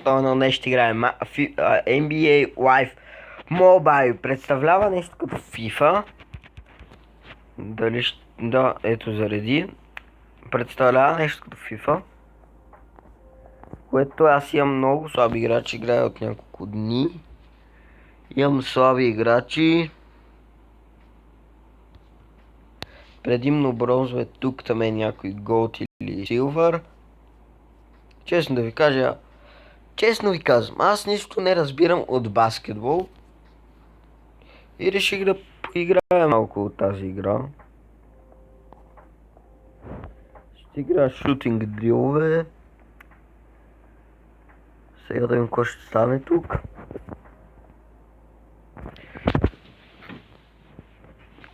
но днес ще играем NBA Live Mobile. Представлява нещо като FIFA. Дали да, ето зареди. Представлява нещо като FIFA. Което аз имам много слаби играчи, играя от няколко дни. Имам слаби играчи. Предимно бронзове, тук там е някой голд или силвър. Честно да ви кажа, честно ви казвам, аз нищо не разбирам от баскетбол. И реших да поиграя малко от тази игра. Ще играя шутинг дрилове. Сега да видим какво ще стане тук.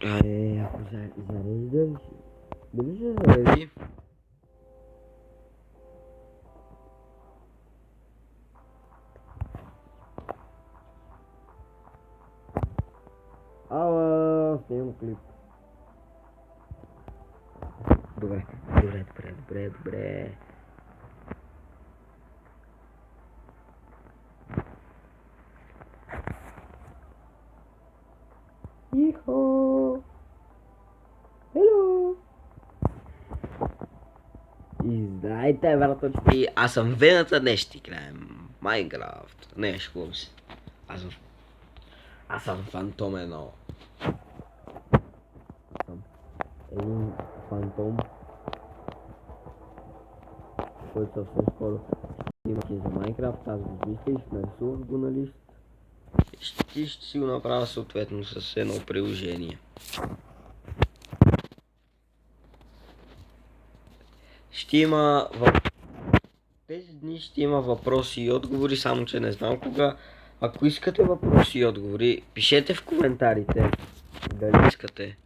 Ако зарежда, дали ще зареди? Ала, снимам клип. Добре. Ихо! Хело! И здравейте, браточки! Аз съм Вената, днес ще играем Майнкрафт. Не, шкувам се. Аз съм Фантом 1. Един фантом, който съвсем скоро имах и за Майнкрафт. Аз го измислих, нарисувах го на лист. Ще си го направя съответно с едно приложение. Ще има тези дни ще има въпроси и отговори, само че не знам кога. Ако искате въпроси и отговори, пишете в коментарите дали искате.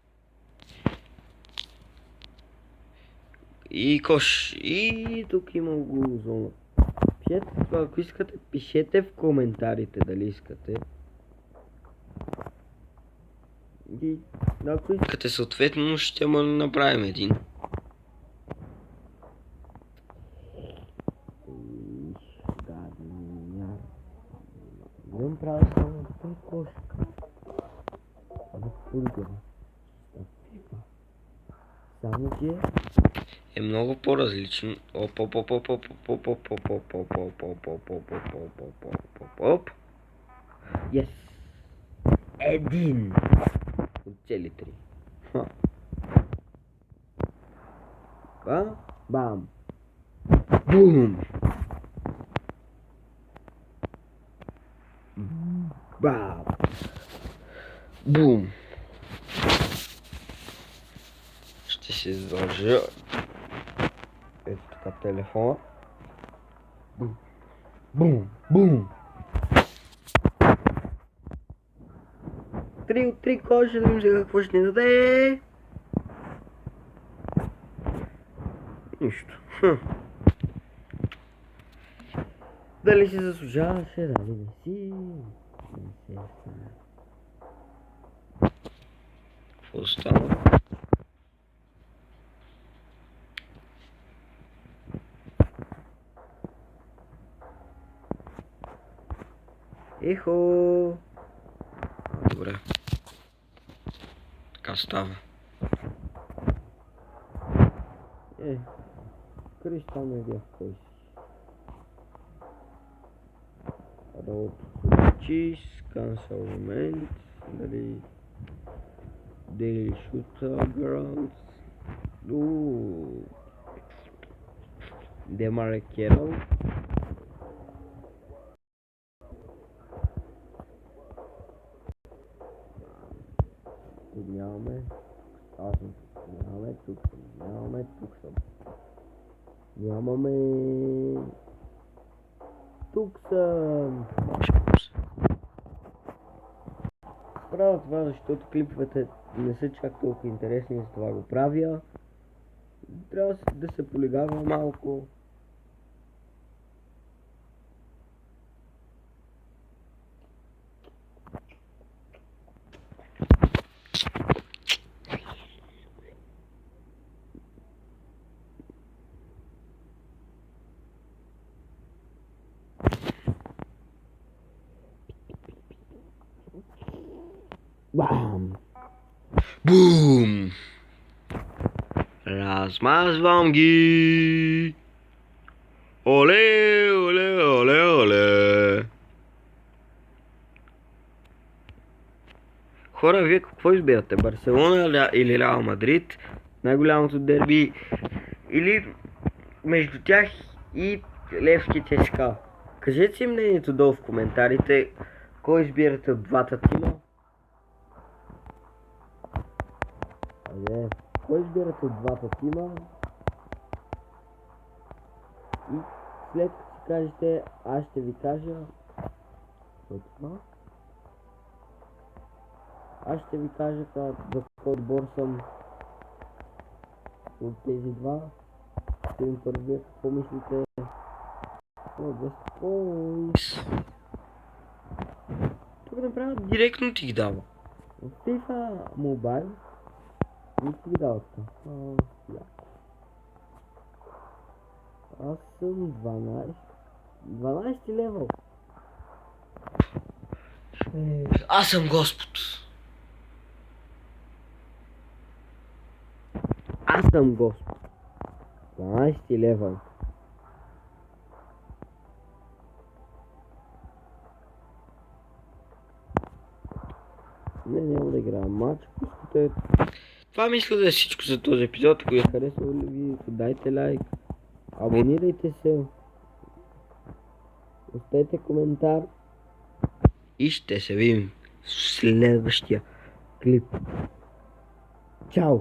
И кош. И тук има го зона. Ако искате, пишете в коментарите дали искате. И ако искате, съответно ще му направим един. Идем право само той кош. Само че е много по-различно. Оп. Yes. Един. От цели три. Бам. Бум. Бам. Бум. Ще си сложа ето така телефона. Бум. Бум. Бум. 3 от 3 коша, да видим сега какво ще ни даде. Нищо. Дали си заслужаваше, дали не си. Не се стана. Какво става? Ехо! Добре. Така става. Кристал не бях кой си. Road cheese, cancel remains, дали daily shooter grounds, Demare Carroll. Нямаме. Нямаме тук. Нямаме тук съм. Нямаме. Тук съм. Правя това, защото клиповете не са чак толкова интересни, за това го правя. Трябва да се полигава малко. Бам! Бум! Размазвам ги! Оле, оле, оле, оле! Хора, вие какво избирате? Барселона или Реал Мадрид? Най-голямото дерби? Или между тях и Левски ЦСКА? Кажете си мнението долу в коментарите. Кой избирате от двата тима? Кой избирате от двата тима? И след като си кажете, аз ще ви кажа... Аз ще ви кажа за кой отбор съм от тези два. Ще им първия, какво мислите? Тук направя директно ти ги дава. В FIFA Mobile не ти ги дава така. Аз съм 12 левел. Аз съм Господ. Аз съм Господ. 12 левел. Не, няма да играя матч. Това мисля да е всичко за този епизод. Ако я харесва ви, дайте лайк. Абонирайте се. Оставете коментар. И ще се видим в следващия клип. Чао!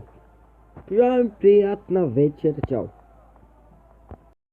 Приятна вечер. Чао!